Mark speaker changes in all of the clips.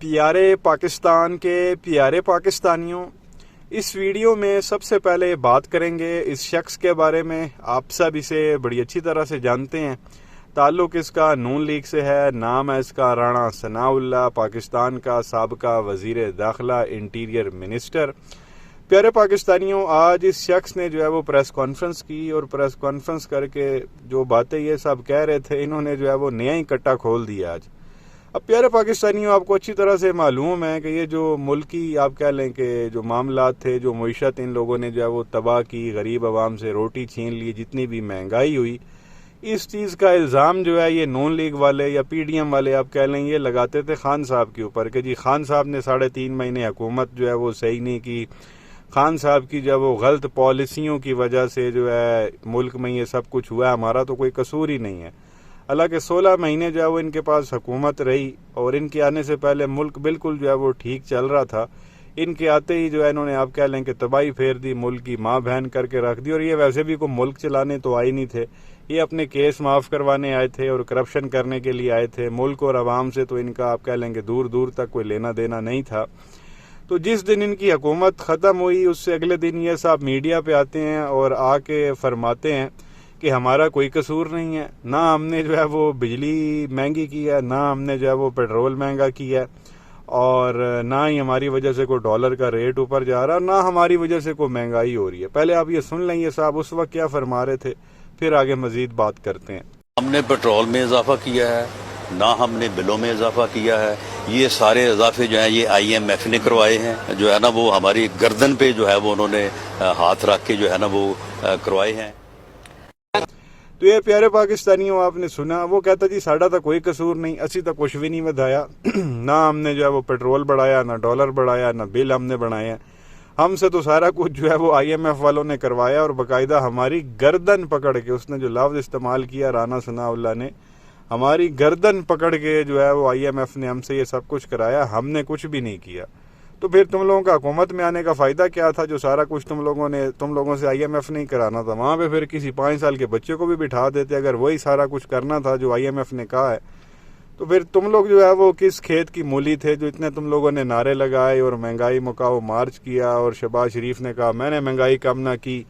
Speaker 1: پیارے پاکستان کے پیارے پاکستانیوں، اس ویڈیو میں سب سے پہلے بات کریں گے اس شخص کے بارے میں۔ آپ سب اسے بڑی اچھی طرح سے جانتے ہیں۔ تعلق اس کا نون لیگ سے ہے۔ نام ہے اس کا رانا ثناء اللہ، پاکستان کا سابقہ وزیر داخلہ، انٹیریئر منسٹر۔ پیارے پاکستانیوں، آج اس شخص نے جو ہے وہ پریس کانفرنس کی، اور پریس کانفرنس کر کے جو باتیں یہ سب کہہ رہے تھے، انہوں نے جو ہے وہ نیا ہی کٹا کھول دیا آج۔ اب پیارے پاکستانیوں، آپ کو اچھی طرح سے معلوم ہے کہ یہ جو ملکی آپ کہہ لیں کہ جو معاملات تھے، جو معیشت ان لوگوں نے جو ہے وہ تباہ کی، غریب عوام سے روٹی چھین لی، جتنی بھی مہنگائی ہوئی، اس چیز کا الزام جو ہے یہ نون لیگ والے یا پی ڈی ایم والے آپ کہہ لیں یہ لگاتے تھے خان صاحب کے اوپر کہ جی خان صاحب نے 3.5 مہینے حکومت جو ہے وہ صحیح نہیں کی، خان صاحب کی جو ہے وہ غلط پالیسیوں کی وجہ سے جو ہے ملک میں یہ سب کچھ ہوا ہے، ہمارا تو کوئی قصور ہی نہیں ہے۔ حالانکہ 16 مہینے جو ہے وہ ان کے پاس حکومت رہی، اور ان کے آنے سے پہلے ملک بالکل جو ہے وہ ٹھیک چل رہا تھا۔ ان کے آتے ہی جو ہے انہوں نے آپ کہہ لیں کہ تباہی پھیر دی، ملک کی ماں بہن کر کے رکھ دی، اور یہ ویسے بھی کوئی ملک چلانے تو آئے نہیں تھے، یہ اپنے کیس معاف کروانے آئے تھے اور کرپشن کرنے کے لیے آئے تھے۔ ملک اور عوام سے تو ان کا آپ کہہ لیں کہ دور دور تک کوئی لینا دینا نہیں تھا۔ تو جس دن ان کی حکومت ختم ہوئی، اس سے اگلے دن یہ صاحب میڈیا پہ آتے ہیں اور آ کے فرماتے ہیں کہ ہمارا کوئی قصور نہیں ہے، نہ ہم نے جو ہے وہ بجلی مہنگی کی ہے، نہ ہم نے جو ہے وہ پیٹرول مہنگا کیا ہے، اور نہ ہی ہماری وجہ سے کوئی ڈالر کا ریٹ اوپر جا رہا، نہ ہماری وجہ سے کوئی مہنگائی ہو رہی ہے۔ پہلے آپ یہ سن لیں یہ صاحب اس وقت کیا فرما رہے تھے، پھر آگے مزید بات کرتے ہیں۔
Speaker 2: ہم نے پیٹرول میں اضافہ کیا ہے، نہ ہم نے بلوں میں اضافہ کیا ہے۔ یہ سارے اضافے جو ہیں یہ IMF نے کروائے ہیں، جو ہے نا وہ ہماری گردن پہ جو ہے وہ انہوں نے ہاتھ رکھ کے جو ہے نا وہ کروائے ہیں۔
Speaker 1: تو یہ پیارے پاکستانیوں، آپ نے سنا، وہ کہتا جی ساڈا تو کوئی قصور نہیں، اسی تو کچھ بھی نہیں ودایا، نہ ہم نے جو ہے وہ پیٹرول بڑھایا، نہ ڈالر بڑھایا، نہ بل ہم نے بڑھائے ہیں، ہم سے تو سارا کچھ جو ہے وہ IMF والوں نے کروایا، اور باقاعدہ ہماری گردن پکڑ کے، اس نے جو لفظ استعمال کیا رانا ثناء اللہ نے، ہماری گردن پکڑ کے جو ہے وہ IMF نے ہم سے یہ سب کچھ کرایا، ہم نے کچھ بھی نہیں کیا۔ تو پھر تم لوگوں کا حکومت میں آنے کا فائدہ کیا تھا؟ جو سارا کچھ تم لوگوں سے IMF نہیں کرانا تھا، وہاں پہ پھر کسی 5 سال کے بچے کو بھی بٹھا دیتے اگر وہی سارا کچھ کرنا تھا جو IMF نے کہا ہے۔ تو پھر تم لوگ جو ہے وہ کس کھیت کی مولی تھے جو اتنے تم لوگوں نے نعرے لگائے اور مہنگائی مکاؤ مارچ کیا، اور شہباز شریف نے کہا میں نے مہنگائی کم نہ کی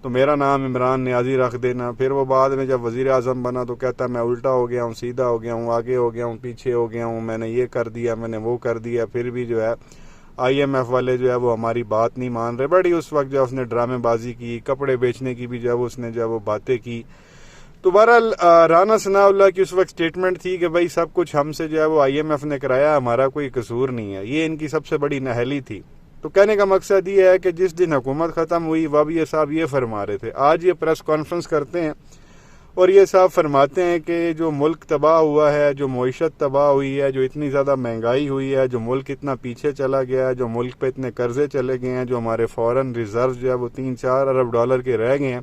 Speaker 1: تو میرا نام عمران نیازی رکھ دینا۔ پھر وہ بعد میں جب وزیر اعظم بنا تو کہتا میں الٹا ہو گیا ہوں، سیدھا ہو گیا ہوں، آگے ہو گیا ہوں، پیچھے ہو گیا ہوں، میں نے یہ کر دیا، میں نے وہ کر دیا۔ پھر بھی جو ہے IMF والے جو ہے وہ ہماری بات نہیں مان رہے۔ بڑی اس وقت جو اس نے ڈرامے بازی کی، کپڑے بیچنے کی بھی جو ہے اس نے جو ہے وہ باتیں کی۔ تو بہرحال رانا ثناء اللہ کی اس وقت سٹیٹمنٹ تھی کہ بھائی سب کچھ ہم سے جو ہے وہ IMF نے کرایا، ہمارا کوئی قصور نہیں ہے۔ یہ ان کی سب سے بڑی نہلی تھی۔ تو کہنے کا مقصد یہ ہے کہ جس دن حکومت ختم ہوئی وہ بھی یہ صاحب یہ فرما رہے تھے، آج یہ پریس کانفرنس کرتے ہیں اور یہ صاحب فرماتے ہیں کہ جو ملک تباہ ہوا ہے، جو معیشت تباہ ہوئی ہے، جو اتنی زیادہ مہنگائی ہوئی ہے، جو ملک اتنا پیچھے چلا گیا ہے، جو ملک پہ اتنے قرضے چلے گئے ہیں، جو ہمارے فورن ریزرو جو ہے وہ 3-4 ارب ڈالر کے رہ گئے ہیں،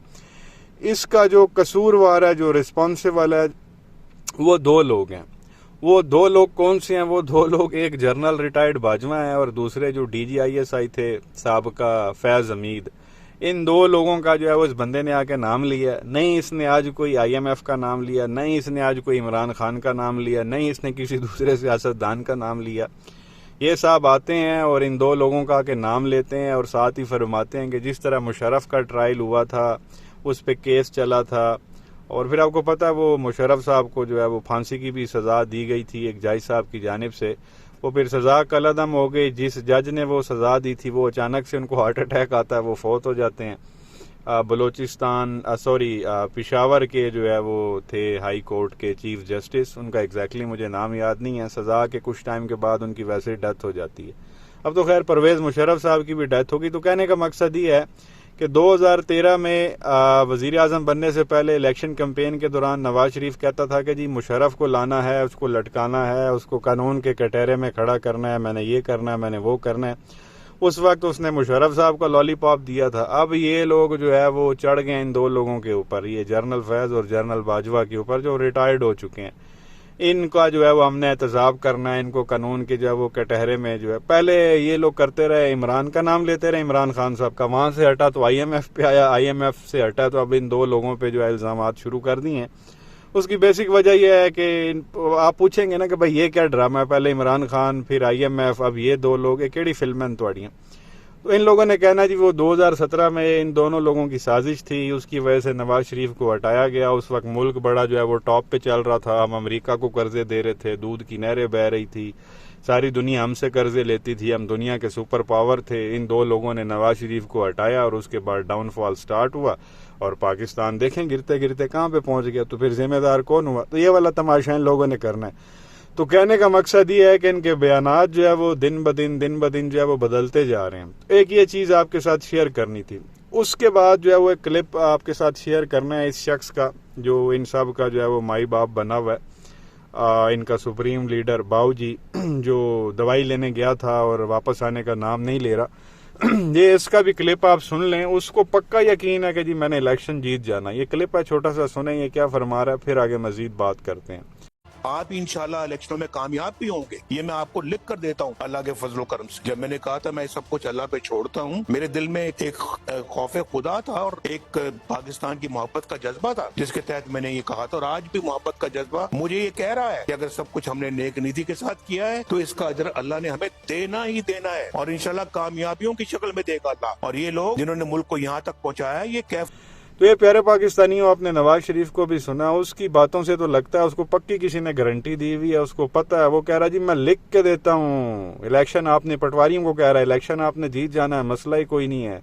Speaker 1: اس کا جو قصوروار ہے، جو رسپانسبل ہے، وہ 2 لوگ ہیں۔ وہ 2 لوگ کون سے ہیں؟ وہ 2 لوگ، ایک جنرل ریٹائرڈ باجوہ ہیں اور دوسرے جو DGISI تھے سابقہ فیض حمید۔ ان 2 لوگوں کا جو ہے وہ اس بندے نے آ کے نام لیا، نہیں اس نے آج کوئی IMF کا نام لیا، نہیں اس نے آج کوئی عمران خان کا نام لیا، نہیں اس نے کسی دوسرے سیاستدان کا نام لیا۔ یہ صاحب آتے ہیں اور ان 2 لوگوں کا کے نام لیتے ہیں، اور ساتھ ہی فرماتے ہیں کہ جس طرح مشرف کا ٹرائل ہوا تھا، اس پہ کیس چلا تھا، اور پھر آپ کو پتہ ہے وہ مشرف صاحب کو جو ہے وہ پھانسی کی بھی سزا دی گئی تھی ایک جج صاحب کی جانب سے، وہ پھر سزا کالعدم ہو گئی۔ جس جج نے وہ سزا دی تھی وہ اچانک سے ان کو ہارٹ اٹیک آتا ہے، وہ فوت ہو جاتے ہیں۔ پشاور کے جو ہے وہ تھے ہائی کورٹ کے چیف جسٹس، ان کا ایگزیکٹلی مجھے نام یاد نہیں ہے۔ سزا کے کچھ ٹائم کے بعد ان کی ویسے ڈیتھ ہو جاتی ہے۔ اب تو خیر پرویز مشرف صاحب کی بھی ڈیتھ ہوگی۔ تو کہنے کا مقصد یہ ہے کہ 2013 میں وزیر اعظم بننے سے پہلے الیکشن کمپین کے دوران نواز شریف کہتا تھا کہ جی مشرف کو لانا ہے، اس کو لٹکانا ہے، اس کو قانون کے کٹہرے میں کھڑا کرنا ہے، میں نے یہ کرنا ہے، میں نے وہ کرنا ہے۔ اس وقت اس نے مشرف صاحب کا لالی پاپ دیا تھا۔ اب یہ لوگ جو ہے وہ چڑھ گئے ان 2 لوگوں کے اوپر، یہ جنرل فیض اور جنرل باجوہ کے اوپر، جو ریٹائرڈ ہو چکے ہیں۔ ان کا جو ہے وہ ہم نے احتساب کرنا ہے، ان کو قانون کے جو ہے وہ کٹہرے میں جو ہے، پہلے یہ لوگ کرتے رہے، عمران کا نام لیتے رہے، عمران خان صاحب کا، وہاں سے ہٹا تو IMF پہ آیا، IMF سے ہٹا تو اب ان 2 لوگوں پہ جو ہے الزامات شروع کر دیے ہیں۔ اس کی بیسک وجہ یہ ہے کہ آپ پوچھیں گے نا کہ بھائی یہ کیا ڈرامہ ہے، پہلے عمران خان پھر IMF، اب یہ دو لوگ کیڑی فلمیں تھوڑیاں. تو ان لوگوں نے کہنا جی وہ 2017 میں ان دونوں لوگوں کی سازش تھی، اس کی وجہ سے نواز شریف کو ہٹایا گیا. اس وقت ملک بڑا جو ہے وہ ٹاپ پہ چل رہا تھا، ہم امریکہ کو قرضے دے رہے تھے، دودھ کی نہریں بہہ رہی تھی، ساری دنیا ہم سے قرضے لیتی تھی، ہم دنیا کے سپر پاور تھے. ان دو لوگوں نے نواز شریف کو ہٹایا اور اس کے بعد ڈاؤن فال سٹارٹ ہوا اور پاکستان دیکھیں گرتے گرتے کہاں پہ پہنچ گیا. تو پھر ذمہ دار کون ہوا؟ تو یہ والا تماشا ان لوگوں نے کرنا ہے. تو کہنے کا مقصد یہ ہے کہ ان کے بیانات جو ہے وہ دن بدن جو ہے وہ بدلتے جا رہے ہیں. ایک یہ چیز آپ کے ساتھ شیئر کرنی تھی. اس کے بعد جو ہے وہ ایک کلپ آپ کے ساتھ شیئر کرنا ہے اس شخص کا جو ان سب کا جو ہے وہ مائی باپ بنا ہوا ہے، ان کا سپریم لیڈر باؤ جی، جو دوائی لینے گیا تھا اور واپس آنے کا نام نہیں لے رہا. یہ اس کا بھی کلپ آپ سن لیں، اس کو پکا یقین ہے کہ جی میں نے الیکشن جیت جانا. یہ کلپ ہے چھوٹا سا، سنیں یہ کیا فرما رہا ہے، پھر آگے مزید بات کرتے ہیں.
Speaker 3: آپ انشاءاللہ الیکشنوں میں کامیاب بھی ہوں گے، یہ میں آپ کو لکھ کر دیتا ہوں اللہ کے فضل و کرم سے. جب میں نے کہا تھا میں سب کچھ اللہ پہ چھوڑتا ہوں، میرے دل میں ایک خوف خدا تھا اور ایک پاکستان کی محبت کا جذبہ تھا جس کے تحت میں نے یہ کہا تھا. اور آج بھی محبت کا جذبہ مجھے یہ کہہ رہا ہے کہ اگر سب کچھ ہم نے نیک نیتی کے ساتھ کیا ہے تو اس کا اجر اللہ نے ہمیں دینا ہی دینا ہے، اور انشاءاللہ کامیابیوں کی شکل میں دے گا اللہ. اور یہ لوگ جنہوں نے ملک کو یہاں تک پہنچایا ہے، یہ کیف.
Speaker 1: تو یہ پیارے پاکستانیوں، آپ نے نواز شریف کو بھی سنا، اس کی باتوں سے تو لگتا ہے اس کو پکی کسی نے گارنٹی دی ہوئی ہے، اس کو پتہ ہے. وہ کہہ رہا جی میں لکھ کے دیتا ہوں، الیکشن آپ نے پٹواریوں کو کہہ رہا ہے الیکشن آپ نے جیت جانا ہے، مسئلہ ہی کوئی نہیں ہے.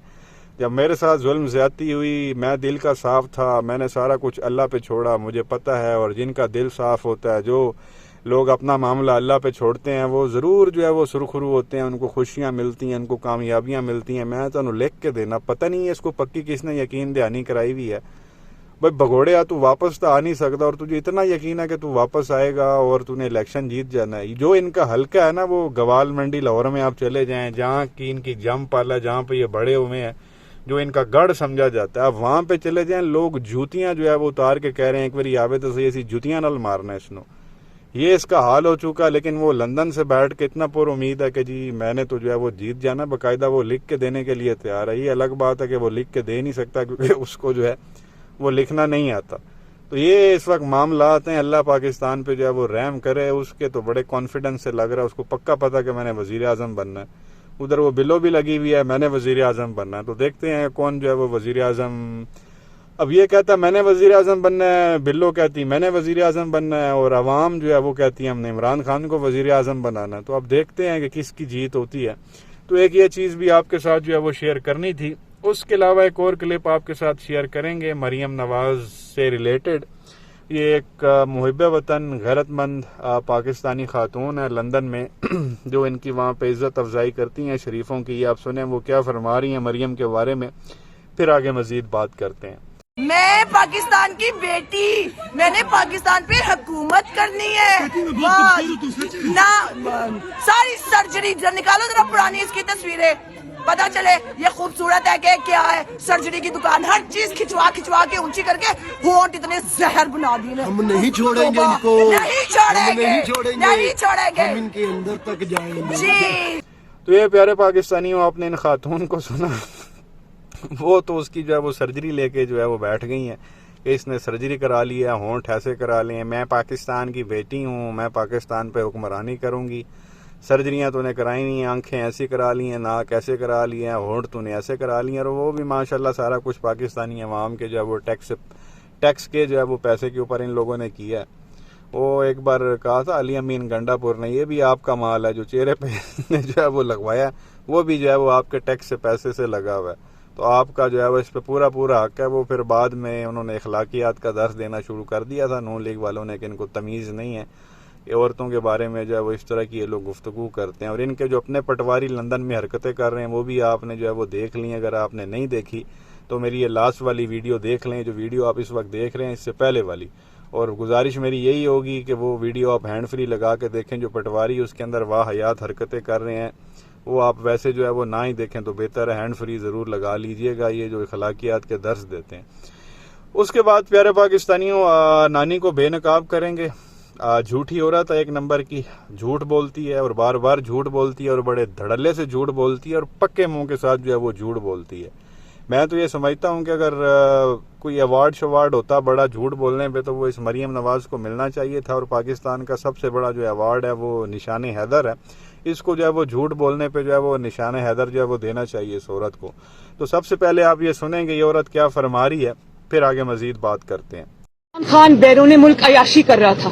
Speaker 1: جب میرے ساتھ ظلم زیادتی ہوئی، میں دل کا صاف تھا، میں نے سارا کچھ اللہ پہ چھوڑا، مجھے پتہ ہے. اور جن کا دل صاف ہوتا ہے، جو لوگ اپنا معاملہ اللہ پہ چھوڑتے ہیں، وہ ضرور جو ہے وہ سرخرو ہوتے ہیں، ان کو خوشیاں ملتی ہیں، ان کو کامیابیاں ملتی ہیں. میں تو انہوں لکھ کے دینا، پتہ نہیں ہے اس کو پکی کس نے یقین دہانی کرائی ہوئی ہے. بھائی بگوڑیا تو واپس تو آ نہیں سکتا، اور تجھے اتنا یقین ہے کہ تو واپس آئے گا اور تو نے الیکشن جیت جانا ہے. جو ان کا حلقہ ہے نا، وہ گوال منڈی لاہور میں آپ چلے جائیں، جہاں کی ان کی جم پالا، جہاں پہ یہ بڑے ہوئے ہیں، جو ان کا گڑھ سمجھا جاتا ہے، آپ وہاں پہ چلے جائیں. لوگ جوتیاں جو ہے وہ اتار کے کہہ رہے ہیں ایک باری آوے تو صحیح، ایسی جوتیاں نال مارنا ہے اس نو. یہ اس کا حال ہو چکا. لیکن وہ لندن سے بیٹھ کے اتنا پر امید ہے کہ جی میں نے تو جو ہے وہ جیت جانا، باقاعدہ وہ لکھ کے دینے کے لیے تیار ہے. یہ الگ بات ہے کہ وہ لکھ کے دے نہیں سکتا کیونکہ اس کو جو ہے وہ لکھنا نہیں آتا. تو یہ اس وقت معاملات ہیں. اللہ پاکستان پہ جو ہے وہ رحم کرے. اس کے تو بڑے کانفیڈنس سے لگ رہا ہے، اس کو پکا پتا کہ میں نے وزیر اعظم بننا ہے. ادھر وہ بلو بھی لگی ہوئی ہے میں نے وزیر اعظم بننا ہے. تو دیکھتے ہیں کون جو ہے وہ وزیر اعظم. اب یہ کہتا ہے میں نے وزیر اعظم بننا ہے، بلو کہتی میں نے وزیر اعظم بننا ہے، اور عوام جو ہے وہ کہتی ہے ہم نے عمران خان کو وزیر اعظم بنانا ہے. تو اب دیکھتے ہیں کہ کس کی جیت ہوتی ہے. تو ایک یہ چیز بھی آپ کے ساتھ جو ہے وہ شیئر کرنی تھی. اس کے علاوہ ایک اور کلپ آپ کے ساتھ شیئر کریں گے مریم نواز سے ریلیٹڈ. یہ ایک محب وطن غیرت مند پاکستانی خاتون ہے لندن میں، جو ان کی وہاں پہ عزت افزائی کرتی ہیں شریفوں کی. یہ آپ سنیں وہ کیا فرما رہی ہیں مریم کے بارے میں، پھر آگے مزید بات کرتے ہیں.
Speaker 4: میں پاکستان کی بیٹی، میں نے پاکستان پہ حکومت کرنی ہے. نہ ساری سرجری نکالو ذرا پرانی اس کی تصویریں، پتا چلے یہ خوبصورت ہے کہ کیا ہے. سرجری کی دکان، ہر چیز کھچوا کے اونچی کر کے ہونٹ اتنے زہر بنا دیے.
Speaker 5: ہم نہیں چھوڑیں گے ان کو،
Speaker 4: نہیں چھوڑیں گے، نہیں چھوڑیں گے،
Speaker 5: ہم ان کے اندر تک جائیں گے.
Speaker 4: جی
Speaker 1: تو یہ پیارے پاکستانیوں، آپ نے ان خاتون کو سنا، وہ تو اس کی جو ہے وہ سرجری لے کے جو ہے وہ بیٹھ گئی ہیں کہ اس نے سرجری کرا لی ہے، ہونٹ ایسے کرا لیے ہیں، میں پاکستان کی بیٹی ہوں، میں پاکستان پہ حکمرانی کروں گی. سرجریاں تو نے کرائی نہیں ہیں، آنکھیں ایسی کرا لی ہیں، ناک ایسے کرا لیے ہیں، ہونٹ تو نے ایسے کرا لیے ہیں. اور وہ بھی ماشاءاللہ سارا کچھ پاکستانی عوام کے جو ہے وہ ٹیکس کے جو ہے وہ پیسے کے اوپر ان لوگوں نے کیا ہے. وہ ایک بار کہا تھا علی امین گنڈا پور نے، یہ بھی آپ کا مال ہے جو چہرے پہ جو ہے وہ لگوایا، وہ بھی جو ہے وہ آپ کے ٹیکس سے پیسے سے لگا ہوا ہے. تو آپ کا جو ہے وہ اس پہ پورا حق ہے. وہ پھر بعد میں انہوں نے اخلاقیات کا درس دینا شروع کر دیا تھا نون لیگ والوں نے کہ ان کو تمیز نہیں ہے، عورتوں کے بارے میں جو ہے وہ اس طرح کی یہ لوگ گفتگو کرتے ہیں. اور ان کے جو اپنے پٹواری لندن میں حرکتیں کر رہے ہیں وہ بھی آپ نے جو ہے وہ دیکھ لی ہیں. اگر آپ نے نہیں دیکھی تو میری یہ لاسٹ والی ویڈیو دیکھ لیں، جو ویڈیو آپ اس وقت دیکھ رہے ہیں اس سے پہلے والی. اور گزارش میری یہی ہوگی کہ وہ ویڈیو آپ ہینڈ فری لگا کے دیکھیں. جو پٹواری اس کے اندر واحیات حرکتیں کر رہے ہیں وہ آپ ویسے جو ہے وہ نہ ہی دیکھیں تو بہتر ہے، ہینڈ فری ضرور لگا لیجئے گا، یہ جو اخلاقیات کے درس دیتے ہیں. اس کے بعد پیارے پاکستانیوں، نانی کو بے نقاب کریں گے. جھوٹی ہو رہا تھا، ایک نمبر کی جھوٹ بولتی ہے اور بار بار جھوٹ بولتی ہے اور بڑے دھڑلے سے جھوٹ بولتی ہے اور پکے منہ کے ساتھ جو ہے وہ جھوٹ بولتی ہے. میں تو یہ سمجھتا ہوں کہ اگر کوئی ایوارڈ شوارڈ ہوتا بڑا جھوٹ بولنے پہ تو وہ اس مریم نواز کو ملنا چاہیے تھا، اور پاکستان کا سب سے بڑا جو ایوارڈ ہے وہ نشان حیدر ہے، اس کو جو ہے وہ جھوٹ بولنے پہ جو ہے وہ نشان حیدر جو ہے وہ دینا چاہیے اس عورت کو۔ تو سب سے پہلے آپ یہ سنیں گے یہ عورت کیا فرما رہی ہے، پھر آگے مزید بات کرتے ہیں۔
Speaker 6: عمران خان بیرون ملک عیاشی کر رہا تھا،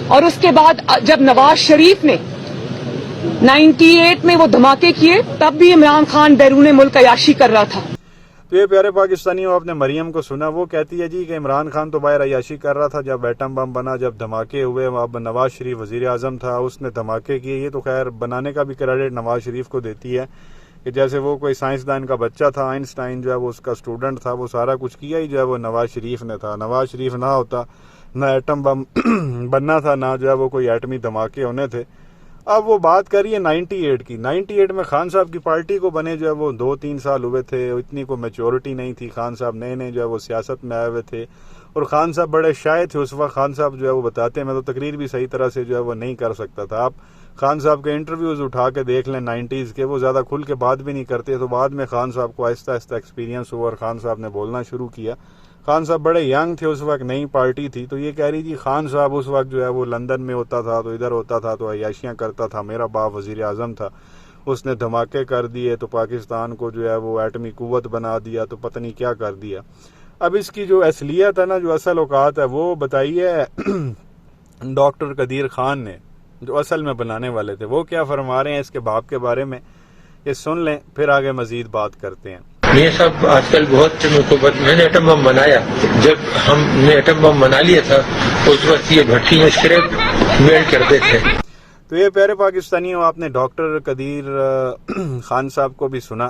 Speaker 6: اور اس کے بعد جب نواز شریف نے 98 میں وہ دھماکے کیے تب بھی عمران خان بیرون ملک عیاشی کر رہا تھا۔
Speaker 1: تو یہ پیارے پاکستانیوں، آپ نے مریم کو سنا، وہ کہتی ہے جی کہ عمران خان تو باہر عیاشی کر رہا تھا جب ایٹم بم بنا، جب دھماکے ہوئے، اب نواز شریف وزیر اعظم تھا، اس نے دھماکے کیے۔ یہ تو خیر بنانے کا بھی کریڈٹ نواز شریف کو دیتی ہے کہ جیسے وہ کوئی سائنسدان کا بچہ تھا، آئنسٹائن جو ہے وہ اس کا اسٹوڈنٹ تھا، وہ سارا کچھ کیا ہی جو ہے وہ نواز شریف نے تھا۔ نواز شریف نہ ہوتا نہ ایٹم بم بننا تھا، نہ جو ہے وہ کوئی ایٹمی دھماکے ہونے تھے۔ اب وہ بات کریے 98 کی۔ 98 میں خان صاحب کی پارٹی کو بنے جو ہے وہ 2-3 سال ہوئے تھے، اتنی کوئی میچورٹی نہیں تھی، خان صاحب نئے نئے جو ہے وہ سیاست میں آئے ہوئے تھے، اور خان صاحب بڑے شائع تھے اس وقت۔ خان صاحب جو ہے وہ بتاتے ہیں میں تو تقریر بھی صحیح طرح سے جو ہے وہ نہیں کر سکتا تھا۔ آپ خان صاحب کے انٹرویوز اٹھا کے دیکھ لیں 90s کے، وہ زیادہ کھل کے بات بھی نہیں کرتے، تو بعد میں خان صاحب کو آہستہ آہستہ ایکسپیرینس ہوا اور خان صاحب نے بولنا شروع کیا۔ خان صاحب بڑے ینگ تھے اس وقت، نئی پارٹی تھی، تو یہ کہہ رہی تھی خان صاحب اس وقت جو ہے وہ لندن میں ہوتا تھا، تو ادھر ہوتا تھا، تو عیاشیاں کرتا تھا، میرا باپ وزیر اعظم تھا، اس نے دھماکے کر دیے تو پاکستان کو جو ہے وہ ایٹمی قوت بنا دیا، تو پتہ نہیں کیا کر دیا۔ اب اس کی جو اصلیت ہے نا، جو اصل اوقات ہے، وہ بتائیے ڈاکٹر قدیر خان نے، جو اصل میں بنانے والے تھے، وہ کیا فرما رہے ہیں اس کے باپ کے بارے میں، یہ سن لیں پھر آگے مزید بات کرتے ہیں۔
Speaker 7: میاں صاحب آج کل بہت مقبت، میں نے ایٹم بم بنایا، جب ہم نے ایٹم بم بنا لیا تھا اس وقت یہ بھٹی میں اسکریپ میلٹ کرتے تھے۔
Speaker 1: تو یہ پیارے پاکستانیوں، آپ نے ڈاکٹر قدیر خان صاحب کو بھی سنا،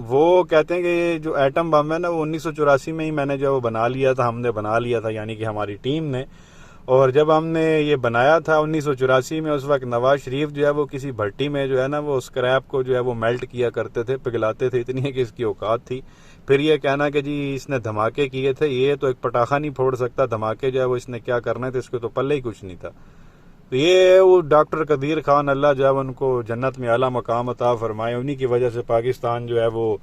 Speaker 1: وہ کہتے ہیں کہ یہ جو ایٹم بم ہے نا وہ 1984 میں ہی میں نے جو بنا لیا تھا، ہم نے بنا لیا تھا، یعنی کہ ہماری ٹیم نے، اور جب ہم نے یہ بنایا تھا 1984 میں، اس وقت نواز شریف جو ہے وہ کسی بھٹی میں جو ہے نا وہ اسکریپ کو جو ہے وہ میلٹ کیا کرتے تھے، پگھلاتے تھے، اتنی ہے کہ اس کی اوقات تھی۔ پھر یہ کہنا کہ جی اس نے دھماکے کیے تھے، یہ تو ایک پٹاخہ نہیں پھوڑ سکتا، دھماکے جو ہے وہ اس نے کیا کرنے تھے، اس کو تو پلے ہی کچھ نہیں تھا۔ تو یہ وہ ڈاکٹر قدیر خان، اللہ جو ہے ان کو جنت میں اعلیٰ مقام عطا فرمائے، انہی کی وجہ سے پاکستان جو ہے وہ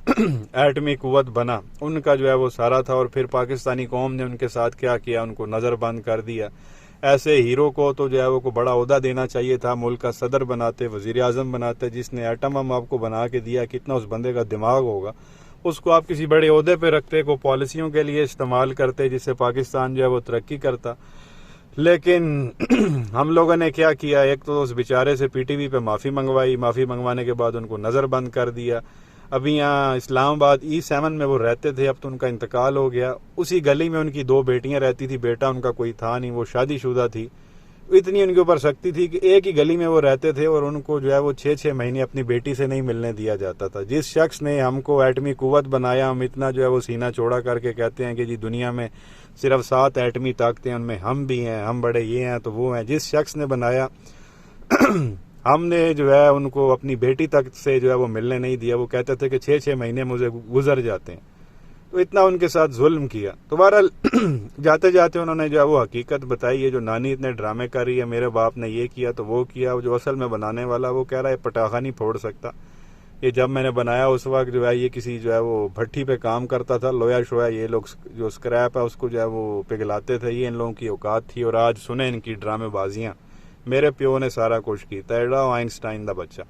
Speaker 1: ایٹمی قوت بنا، ان کا جو ہے وہ سارا تھا، اور پھر پاکستانی قوم نے ان کے ساتھ کیا کیا، ان کو نظر بند کر دیا۔ ایسے ہیرو کو تو جو ہے وہ کو بڑا عہدہ دینا چاہیے تھا، ملک کا صدر بناتے، وزیر اعظم بناتے، جس نے ایٹم بم آپ کو بنا کے دیا، کتنا اس بندے کا دماغ ہوگا، اس کو آپ کسی بڑے عہدے پہ رکھتے، کو پالیسیوں کے لیے استعمال کرتے جس سے پاکستان جو ہے وہ ترقی کرتا۔ لیکن ہم لوگوں نے کیا کیا، ایک تو اس بیچارے سے پی ٹی وی پہ معافی منگوائی، معافی منگوانے کے بعد ان کو نظر بند کر دیا۔ ابھی یہاں اسلام آباد E7 میں وہ رہتے تھے، اب تو ان کا انتقال ہو گیا، اسی گلی میں ان کی 2 بیٹیاں رہتی تھی، بیٹا ان کا کوئی تھا نہیں، وہ شادی شدہ تھی، اتنی ان کے اوپر سختی تھی کہ ایک ہی گلی میں وہ رہتے تھے، اور ان کو جو ہے وہ 6-6 مہینے اپنی بیٹی سے نہیں ملنے دیا جاتا تھا۔ جس شخص نے ہم کو ایٹمی قوت بنایا، ہم اتنا جو ہے وہ سینہ چوڑا کر کے کہتے ہیں کہ جی دنیا میں صرف 7 ایٹمی طاقتیں، ان میں ہم بھی ہیں، ہم بڑے یہ ہیں تو وہ ہیں، جس شخص نے بنایا ہم نے جو ہے ان کو اپنی بیٹی تک سے جو ہے وہ ملنے نہیں دیا، وہ کہتے تھے کہ 6-6 مہینے مجھے گزر جاتے ہیں، تو اتنا ان کے ساتھ ظلم کیا۔ تو بہرحال جاتے جاتے انہوں نے جو ہے وہ حقیقت بتائی، یہ جو نانی اتنے ڈرامے کر رہی ہے، میرے باپ نے یہ کیا تو وہ کیا، جو اصل میں بنانے والا وہ کہہ رہا ہے پٹاخہ نہیں پھوڑ سکتا، یہ جب میں نے بنایا اس وقت جو ہے یہ کسی جو ہے وہ بھٹی پہ کام کرتا تھا، لویا شویا، یہ لوگ جو اسکریپ ہے اس کو جو ہے وہ پگھلاتے تھے، یہ ان لوگوں کی اوقات تھی، اور آج سنیں ان کی ڈرامے بازیاں، میرے پیو نے سارا کچھ کی، تیرا آئنسٹائن دا بچہ۔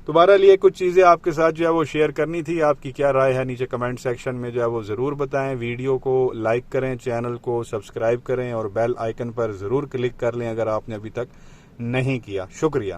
Speaker 1: تو بہرحال یہ کچھ چیزیں آپ کے ساتھ جو ہے وہ شیئر کرنی تھی، آپ کی کیا رائے ہے نیچے کمنٹ سیکشن میں جو ہے وہ ضرور بتائیں، ویڈیو کو لائک کریں، چینل کو سبسکرائب کریں، اور بیل آئیکن پر ضرور کلک کر لیں اگر آپ نے ابھی تک نہیں کیا۔ شکریہ۔